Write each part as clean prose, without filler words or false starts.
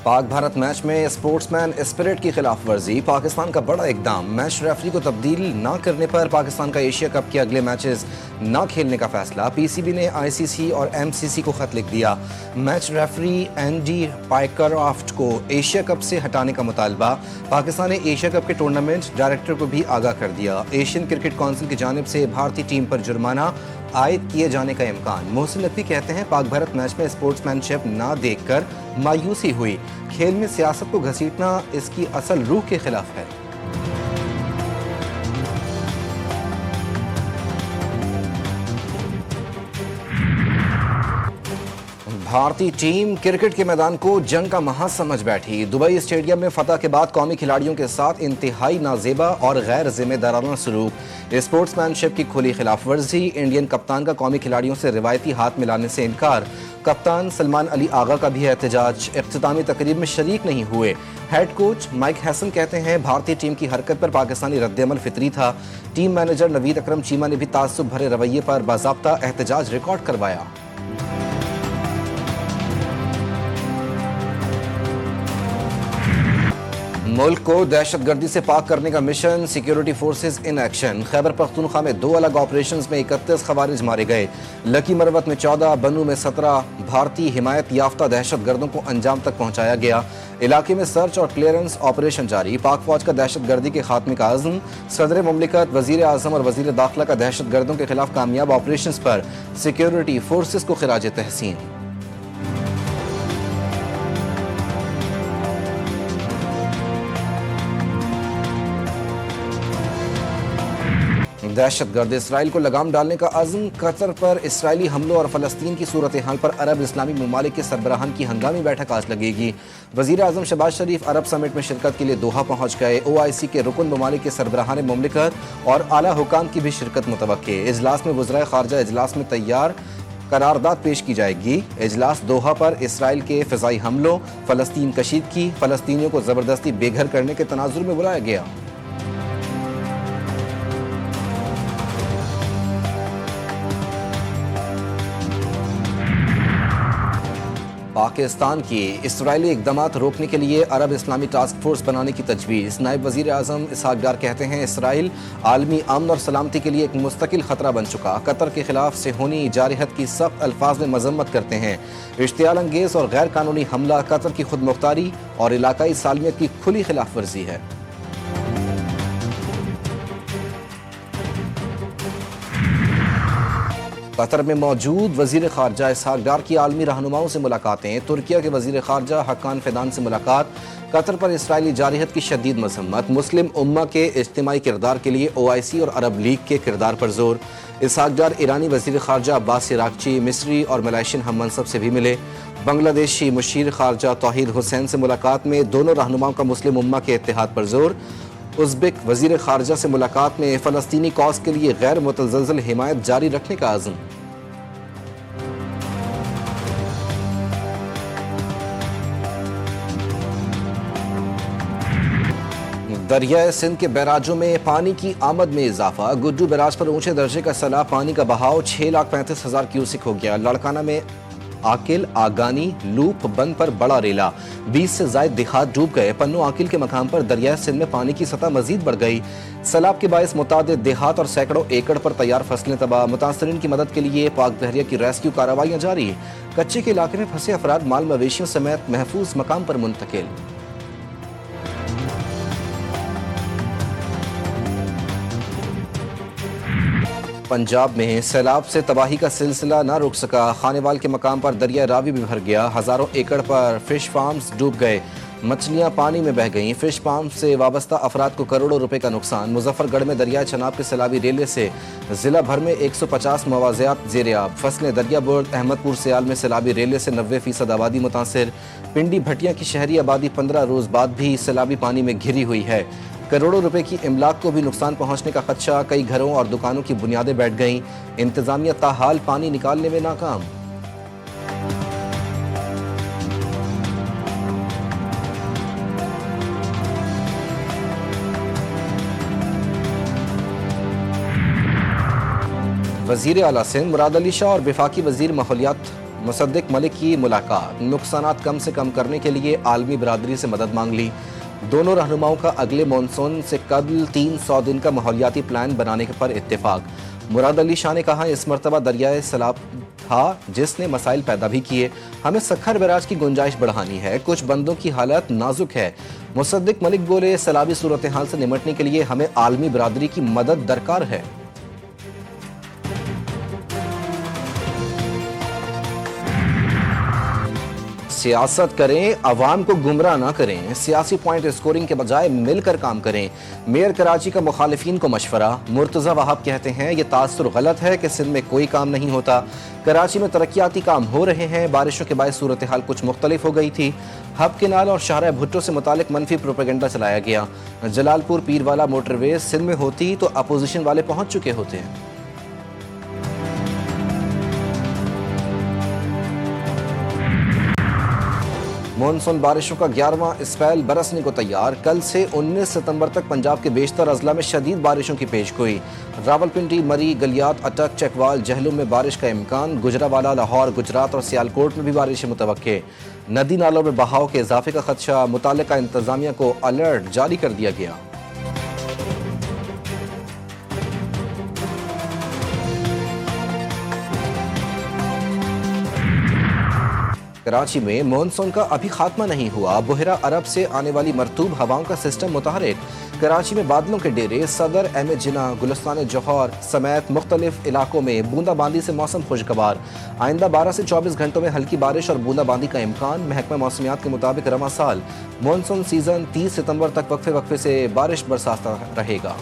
پاک بھارت میچ میں اسپورٹس مین اسپرٹ کی خلاف ورزی، پاکستان کا بڑا اقدام، میچ ریفری کو تبدیل نہ کرنے پر پاکستان کا ایشیا کپ کے اگلے میچز نہ کھیلنے کا فیصلہ، پی سی بی نے آئی سی سی اور ایم سی سی کو خط لکھ دیا، میچ ریفری اینڈی پائیکرافٹ کو ایشیا کپ سے ہٹانے کا مطالبہ، پاکستان نے ایشیا کپ کے ٹورنامنٹ ڈائریکٹر کو بھی آگاہ کر دیا، ایشین کرکٹ کونسل کی جانب سے بھارتی ٹیم پر جرمانہ عائد کیے جانے کا امکان، محسن نقوی کہتے ہیں پاک بھارت میچ میں اسپورٹس مین شپ نہ دیکھ کر مایوسی ہوئی، کھیل میں سیاست کو گھسیٹنا اس کی اصل روح کے خلاف ہے۔ بھارتی ٹیم کرکٹ کے میدان کو جنگ کا محاذ سمجھ بیٹھی، دبئی اسٹیڈیم میں فتح کے بعد قومی کھلاڑیوں کے ساتھ انتہائی نازیبا اور غیر ذمہ دارانہ سلوک، اسپورٹس مین شپ کی کھلی خلاف ورزی، انڈین کپتان کا قومی کھلاڑیوں سے روایتی ہاتھ ملانے سے انکار، کپتان سلمان علی آغا کا بھی احتجاج، اختتامی تقریب میں شریک نہیں ہوئے، ہیڈ کوچ مائک ہیسن کہتے ہیں بھارتی ٹیم کی حرکت پر پاکستانی رد عمل فطری تھا، ٹیم مینیجر نوید اکرم چیمہ نے بھی تعصب بھرے رویے پر باضابطہ احتجاج ریکارڈ کروایا۔ ملک کو دہشت گردی سے پاک کرنے کا mission, security forces in action, Khyber Pakhtunkhwa میں 2 الگ آپریشنز میں 31 خوارج مارے گئے، لکی مروت میں 14، بنو میں 17 بھارتی حمایت یافتہ دہشت گردوں کو انجام تک پہنچایا گیا، علاقے میں سرچ اور کلیئرنس آپریشن جاری، پاک فوج کا دہشت گردی کے خاتمے کا عزم، صدر مملکت، وزیر اعظم اور وزیر داخلہ کا دہشت گردوں کے خلاف کامیاب آپریشنز پر سیکیورٹی فورسز کو خراج تحسین۔ دہشت گرد اسرائیل کو لگام ڈالنے کا عزم، قطر پر اسرائیلی حملوں اور فلسطین کی صورتحال پر عرب اسلامی ممالک کے سربراہان کی ہنگامی بیٹھک آج لگے گی، وزیر اعظم شہباز شریف عرب سمٹ میں شرکت کے لیے دوحہ پہنچ گئے، او آئی سی کے رکن ممالک کے سربراہان مملکت اور اعلیٰ حکام کی بھی شرکت متوقع، اجلاس میں وزرائے خارجہ اجلاس میں تیار قرارداد پیش کی جائے گی، اجلاس دوحہ پر اسرائیل کے فضائی حملوں، فلسطین کشیدگی، فلسطینیوں کو زبردستی بے گھر کرنے کے تناظر میں بلایا گیا۔ پاکستان کی اسرائیلی اقدامات روکنے کے لیے عرب اسلامی ٹاسک فورس بنانے کی تجویز، نائب وزیر اعظم اسحاق ڈار کہتے ہیں اسرائیل عالمی امن اور سلامتی کے لیے ایک مستقل خطرہ بن چکا، قطر کے خلاف صہیونی جارحیت کی سخت الفاظ میں مذمت کرتے ہیں، اشتعال انگیز اور غیر قانونی حملہ قطر کی خود مختاری اور علاقائی سالمیت کی کھلی خلاف ورزی ہے۔ قطر میں موجود وزیر خارجہ اسحاق ڈار کی عالمی رہنماؤں سے ملاقاتیں، ترکیہ کے وزیر خارجہ حقان فیدان سے ملاقات، قطر پر اسرائیلی جارحیت کی شدید مذمت، مسلم امہ کے اجتماعی کردار کے لیے او آئی سی اور عرب لیگ کے کردار پر زور، اسحاق ڈار ایرانی وزیر خارجہ عباس عراقچی، مصری اور ملائیشین ہم منصب سے بھی ملے، بنگلہ دیشی مشیر خارجہ توحید حسین سے ملاقات میں دونوں رہنماؤں کا مسلم امہ کے اتحاد پر زور، ازبک وزیر خارجہ سے ملاقات میں فلسطینی کاز کے لیے غیر متزلزل حمایت جاری رکھنے کا عزم۔ دریائے سندھ کے بیراجوں میں پانی کی آمد میں اضافہ، گڈو بیراج پر اونچے درجے کا سیلاب، پانی کا بہاؤ 6,35,000 کیوسک ہو گیا، لڑکانہ میں عاقل آگانی لوپ بند پر بڑا ریلا، 20 سے زائد دیہات ڈوب گئے، پنو عاقل کے مقام پر دریائے سندھ میں پانی کی سطح مزید بڑھ گئی، سیلاب کے باعث متعدد دیہات اور سینکڑوں ایکڑ پر تیار فصلیں تباہ، متاثرین کی مدد کے لیے پاک بحریہ کی ریسکیو کارروائیاں جاری، کچے کے علاقے میں پھنسے افراد مال مویشیوں سمیت محفوظ مقام پر منتقل۔ پنجاب میں سیلاب سے تباہی کا سلسلہ نہ رک سکا، خانیوال کے مقام پر دریا راوی بھی بھر گیا، ہزاروں ایکڑ پر فش فارمز ڈوب گئے، مچھلیاں پانی میں بہہ گئیں، فش فارم سے وابستہ افراد کو کروڑوں روپے کا نقصان، مظفر گڑھ میں دریائے چناب کے سیلابی ریلے سے ضلع بھر میں 150 موازیات زیر آب، فصلیں دریا برد، احمد پور سیال میں سیلابی ریلے سے 90% آبادی متاثر، پنڈی بھٹیاں کی شہری آبادی 15 روز بعد بھی سیلابی پانی میں گھری ہوئی ہے، کروڑوں روپے کی املاک کو بھی نقصان پہنچنے کا خدشہ، کئی گھروں اور دکانوں کی بنیادیں بیٹھ گئیں، انتظامیہ تاحال پانی نکالنے میں ناکام۔ وزیر اعلیٰ سندھ مراد علی شاہ اور وفاقی وزیر ماحولیات मुसद्दिक मलिक की मुलाकात, नुकसानात कम से कम करने के लिए आलमी बरादरी से मदद मांग ली। दोनों रहनुमाओं का अगले मॉनसून से कबल 300 दिन का माहौलियाती प्लान बनाने पर इत्तेफाक। मुराद अली शाह ने कहा, इस मरतबा दरियाए सैलाब था जिसने मसाइल पैदा भी किए, हमें सखर बराज की गुंजाइश बढ़ानी है, कुछ बंदों की हालत नाजुक है। मुसद्दिक मलिक बोले, सैलाबी सूरत हाल से निमटने के लिए हमें आलमी बरादरी की मदद दरकार है। सियासत करें, अवाम को गुमराह ना करें, सियासी पॉइंट स्कोरिंग के बजाय मिलकर काम करें। मेयर कराची का मुखालिफिन को मशवरा। मुर्तज़ा वहाब कहते हैं, ये तासुर गलत है कि सिंध में कोई काम नहीं होता। कराची में तरक्याती काम हो रहे हैं, बारिशों के बाद सूरत हाल कुछ मुख्तलिफ हो गई थी। हब केनाल और शाहराह भुट्टो से मुतालिक मनफी प्रोपेगेंडा चलाया गया। जलालपुर पीरवाला मोटरवे सिंध में होती तो अपोजिशन वाले पहुंच चुके होते हैं। मॉनसून बारिशों का 11वां स्पेल बरसने को तैयार। कल से 19 सितंबर तक पंजाब के बेशतर अजला में शदीद बारिशों की पेशगोई। रावलपिंडी, मरी, गलियात, अटक, चकवाल, जहलुम में बारिश का इम्कान। गुजरावाला, लाहौर, गुजरात और सियालकोट में भी बारिश मुतवक्के। नदी नालों में बहाव के इजाफे का खदशा, मुताल्लिका इंतजामिया को अलर्ट जारी कर दिया गया। कराची में मॉनसून का अभी खात्मा नहीं हुआ। बुहरा अरब से आने वाली मरतूब हवाओं का सिस्टम मुतहरिक। कराची में बादलों के डेरे। सदर, अहमद जिना, गुलिस्तान जौहर समेत मुख्तलिफ इलाकों में बूंदाबांदी से मौसम खुशगवार। आइंदा 12 से 24 घंटों में हल्की बारिश और बूंदाबांदी का इम्कान। महकमा मौसमियात के मुताबिक रवां साल मॉनसून सीजन 30 सितंबर तक वक्फे वक्फे से बारिश बरसाता रहेगा।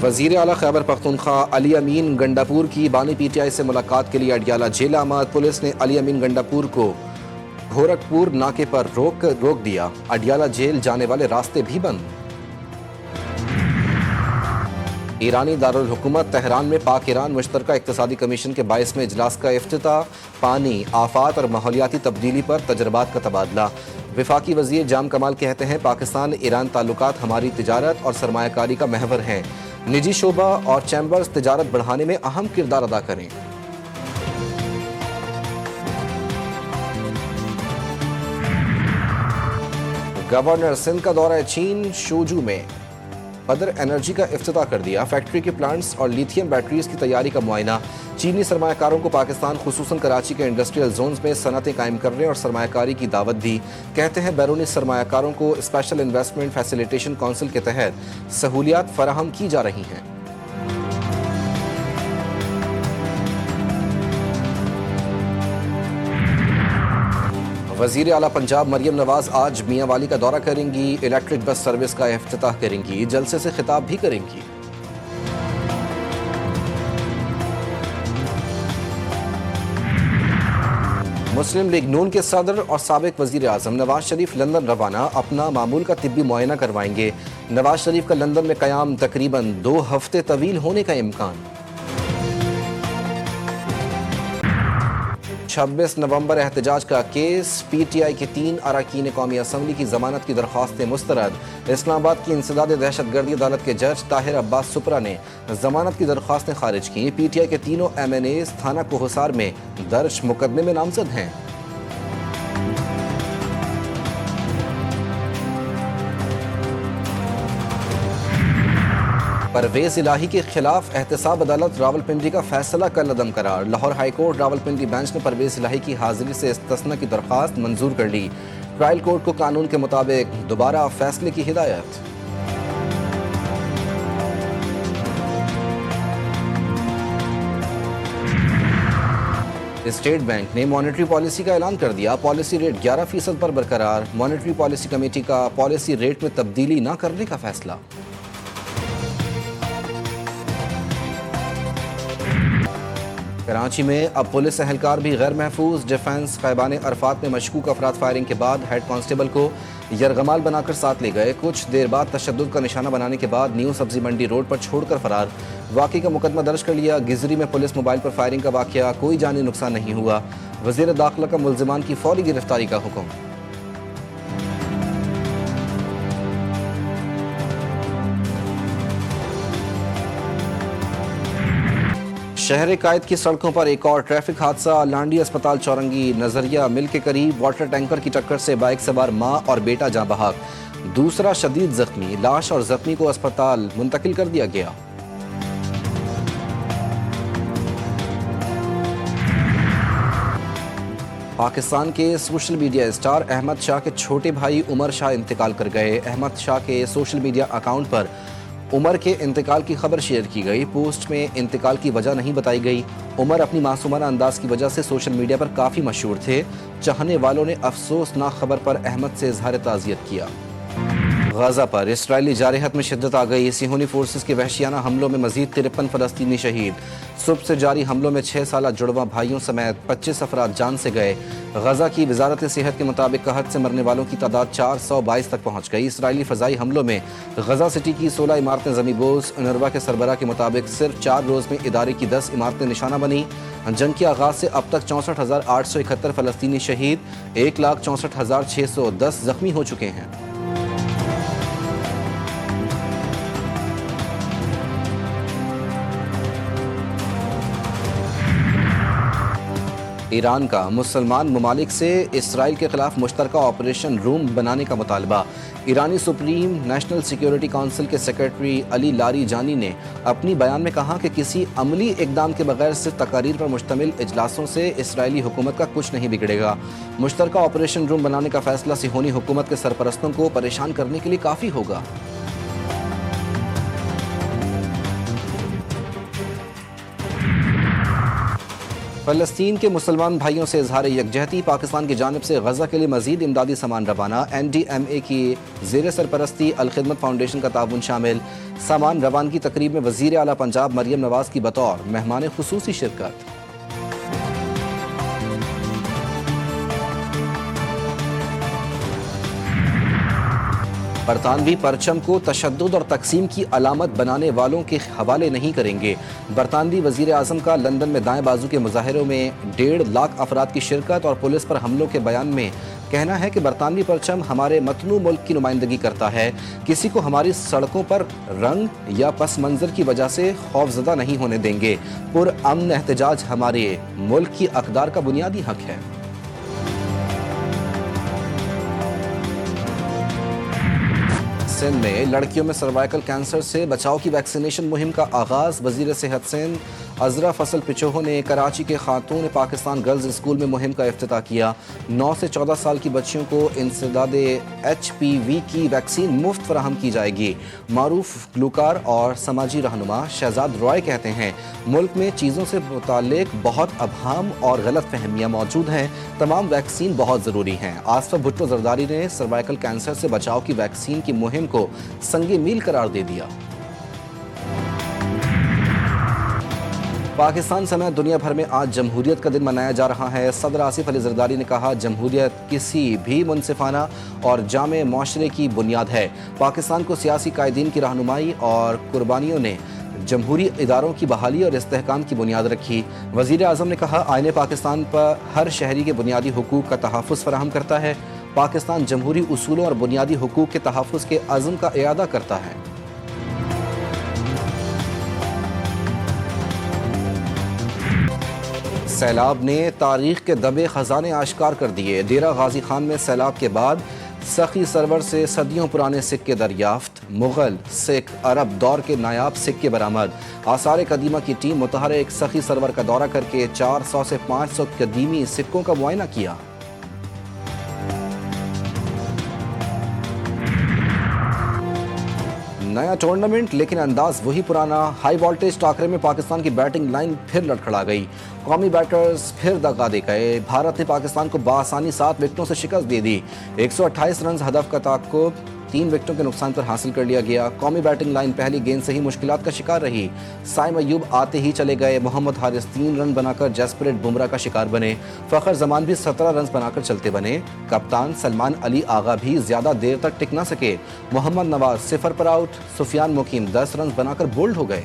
वज़ीर आला खैबर पख्तूनख्वा अली अमीन गंडापुर की बानी PTI से मुलाकात के लिए अडियाला जेल आमद। पुलिस ने अली अमीन गंडापुर को गोरखपुर नाके पर रोक दिया। अडियाला जेल जाने वाले रास्ते भी बंद। ईरानी दारुल हुकूमत तेहरान में पाक ईरान मुश्तरका इक़्तिसादी कमीशन के 22वें इजलास का इफ्तिताह। पानी, आफात और माहौलियाती तब्दीली पर तजर्बात का तबादला। वफाकी वज़ीर जाम कमाल कहते हैं, पाकिस्तान ईरान ताल्लुकात हमारी तिजारत और सरमायाकारी का महवर हैं। निजी शोबा और चैम्बर्स तिजारत बढ़ाने में अहम किरदार अदा करें। गवर्नर सिंध का दौरा चीन, शूजू में बदर एनर्जी का इफ्तिताह कर दिया। फैक्ट्री के प्लांट्स और लिथियम बैटरीज की तैयारी का मुआयना। चीनी सरमायाकारों को पाकिस्तान खुसूसन कराची के इंडस्ट्रियल जोन्स में सनतें कायम करने और सरमायाकारी की दावत दी। कहते हैं, बैरूनी सरमायाकारों को स्पेशल इन्वेस्टमेंट फैसिलिटेशन काउंसिल के तहत सहूलियात फराहम की जा रही हैं। वज़ीर आला पंजाब मरियम नवाज आज मियां वाली का दौरा करेंगी। इलेक्ट्रिक बस सर्विस का इफ्तिताह करेंगी। जलसे से खिताब भी करेंगी। मुस्लिम लीग नून के सदर और साबिक वज़ीर आज़म नवाज शरीफ लंदन रवाना। अपना मामूल का तिब्बी मुआयना करवाएंगे। नवाज शरीफ का लंदन में क़याम तकरीबन 2 हफ्ते तवील होने का इम्कान। 26 नवंबर एहतजाज का केस। PTI के 3 अरकान कौमी असम्बली की जमानत की दरख्वास्तें मुस्तरद। इस्लामाबाद की इंसदाद दहशतगर्दी अदालत के जज ताहिर अब्बास सुपरा ने जमानत की दरख्वास्तें खारिज की। PTI के तीनों MNAs थाना कोहसार में दर्ज मुकदमे में नामजद हैं। परवेज इलाही के खिलाफ एहतसाब अदालत रावलपिंडी का फैसला कल अदम करार। लाहौर हाईकोर्ट रावलपिंडी बेंच ने परवेज इलाही की हाजिरी से इस्तिस्ना की दरख्वास्त मंजूर कर ली। ट्रायल कोर्ट को कानून के मुताबिक दोबारा फैसले की हिदायत। स्टेट बैंक ने मॉनेटरी पॉलिसी का ऐलान कर दिया। पॉलिसी रेट 11% पर बरकरार। मॉनेटरी पॉलिसी कमेटी का पॉलिसी रेट में तब्दीली न करने का फैसला। कराची में अब पुलिस एहलकार भी गैर महफूज। डिफेंस खैबान अरफात में मशकूक अफराद फायरिंग के बाद हेड कांस्टेबल को यरगमाल बनाकर साथ ले गए। कुछ देर बाद तशद्दुद का निशाना बनाने के बाद न्यू सब्जी मंडी रोड पर छोड़कर फरार। वाक़ई का मुकदमा दर्ज कर लिया। गिजरी में पुलिस मोबाइल पर फायरिंग का वाक़या, कोई जानी नुकसान नहीं हुआ। वज़ीर दाखिला का मुल्ज़िमान की फौरी गिरफ्तारी का हुक्म। शहर कायद की सड़कों पर एक और ट्रैफिक हादसा। लांडी अस्पताल चौरंगी नजरिया मिल के करीब वाटर टैंकर की टक्कर से बाइक सवार मां और बेटा जाँ बहक, दूसरा शदीद जख्मी। लाश और जख्मी को अस्पताल मुंतकिल कर दिया गया। पाकिस्तान के social media star Ahmed Shah के छोटे भाई उमर शाह इंतकाल कर गए। अहमद शाह के सोशल मीडिया अकाउंट पर उमर के इंतकाल की खबर शेयर की गई। पोस्ट में इंतकाल की वजह नहीं बताई गई। उमर अपनी मासूमाना अंदाज की वजह से सोशल मीडिया पर काफ़ी मशहूर थे। चाहने वालों ने अफसोसनाक खबर पर अहमद से इजहार ताज़ियत किया। गाजा पर इसराइली जारहत में शिद्दत आ गई। सिहोनी फोर्सेस के वहशियाना हमलों में मजीद 53 फलस्तीनी शहीद। सुबह से जारी हमलों में 6 साला जुड़वा भाइयों समेत 25 अफराद जान से गए। गाजा की वजारत सेहत के मुताबिक कहत से मरने वालों की तादाद 422 तक पहुँच गई। इसराइली फ़ज़ाई हमलों में गाजा सिटी की 16 इमारतें ज़मींदोज़। UNRWA के सरबराह के मुताबिक सिर्फ 4 रोज़ में इदारे की 10 इमारतें निशाना बनी। जंग के आगाज़ से अब तक 64,871 फलस्तीनी शहीद, 1,64,610 जख्मी हो चुके हैं। ईरान का मुसलमान ममालिक से इसराइल के खिलाफ मुश्तरका ऑपरेशन रूम बनाने का मुतालबा। ईरानी सुप्रीम नेशनल सिक्योरिटी काउंसिल के सेक्रेटरी अली लारी जानी ने अपनी बयान में कहा कि किसी अमली इकदाम के बगैर सिर्फ तकारीर पर मुश्तमिल इजलासों से इसराइली हुकूमत का कुछ नहीं बिगड़ेगा। मुश्तरका ऑपरेशन रूम बनाने का फैसला सिहोनी हुकूमत के सरपरस्तों को परेशान करने के लिए काफ़ी होगा। फ़लस्तीन के मुसलमान भाइयों से इजहार यकजहती। पाकिस्तान की जानिब से गजा के लिए मजीद इमदादी सामान रवाना। NDMA की ज़ेर सरपरस्ती अल खिदमत फाउंडेशन का ताउन शामिल। सामान रवानगी तकरीब में वज़ीर आला पंजाब मरियम नवाज की बतौर मेहमान खुसूसी शिरकत। बरतानवी परचम को तशद्दुद और तकसीम की अलामत बनाने वालों के हवाले नहीं करेंगे। बरतानवी वज़ीर आज़म का लंदन में दाएं बाजू के मुजाहरों में 1.5 लाख अफराद की शिरकत और पुलिस पर हमलों के बयान में कहना है कि बरतानवी परचम हमारे मतनू मुल्क की नुमाइंदगी करता है। किसी को हमारी सड़कों पर रंग या पस मंज़र की वजह से खौफजदा नहीं होने देंगे। पुरअमन एहतजाज हमारे मुल्क की अक़दार का बुनियादी हक है। सिंध में लड़कियों में सर्वाइकल कैंसर से बचाव की वैक्सीनेशन मुहिम का आगाज़। वज़ीर सेहत सिंध अजरा फसल पिचोहो ने कराची के खातून पाकिस्तान गर्ल्स स्कूल में मुहिम का इफ्तिताह किया। 9 से 14 साल की बच्चियों को इंसदादे HPV की वैक्सीन मुफ्त फराहम की जाएगी। मारूफ ग्लूकार और समाजी रहनुमा शहजाद रॉय कहते हैं, मुल्क में चीज़ों से मुताल्लिक बहुत अबहम और गलत फहमियाँ मौजूद हैं। तमाम वैक्सीन बहुत ज़रूरी हैं। आसफा भुट्टो जरदारी ने सर्वाइकल कैंसर से बचाव की वैक्सीन की मुहिम को संगे मील करार दे दिया। पाकिस्तान समेत दुनिया भर में आज जमहूरियत का दिन मनाया जा रहा है। सदर आसिफ अली जरदारी ने कहा, जमहूरियत किसी भी मुनसिफाना और जामे माशरे की बुनियाद है। पाकिस्तान को सियासी कायदीन की रहनुमाई और कुर्बानियों ने जमहूरी इदारों की बहाली और इस्तेहकाम की बुनियाद रखी। वज़ीर आज़म ने कहा, आईने पाकिस्तान पर हर शहरी के बुनियादी हुकूक का तहफ़्फ़ुज़ फराहम करता है। पाकिस्तान जमहूरी उसूलों और बुनियादी हुकूक के तहफ़्फ़ुज़ के अज़्म का इरादा करता है। सैलाब ने तारीख के दबे खजाने आश्कार कर दिए। डेरा गाजी खान में सैलाब के बाद सखी सरवर से सदियों पुराने सिक्के दरियाफ्त। मुग़ल, सिख, अरब दौर के नायाब सिक्के बरामद। आसार कदीमा की टीम मुतहर एक सखी सरवर का दौरा करके 400 से 500 कदीमी सिक्कों का मुआयना किया। नया टूर्नामेंट लेकिन अंदाज वही पुराना। हाई वोल्टेज टाकरे में पाकिस्तान की बैटिंग लाइन फिर लड़खड़ा गई। कौमी बैटर्स फिर दगा दे गए। भारत ने पाकिस्तान को बासानी 7 विकेटों से शिकस्त दे दी। 128 रन हदफ का ताक़ुब 3 विकेटों के नुकसान पर हासिल कर लिया गया। कौमी बैटिंग लाइन पहली गेंद से ही मुश्किलात का शिकार रही। साइम अयूब आते ही चले गए। मोहम्मद हारिस 3 रन बनाकर जसप्रीत बुमराह का शिकार बने। फ़खर जमान भी 17 रन बनाकर चलते बने। कप्तान सलमान अली आगा भी ज़्यादा देर तक टिक न सके। मोहम्मद नवाज 0 पर आउट। सुफियान मुकीम 10 रन बनाकर बोल्ड हो गए।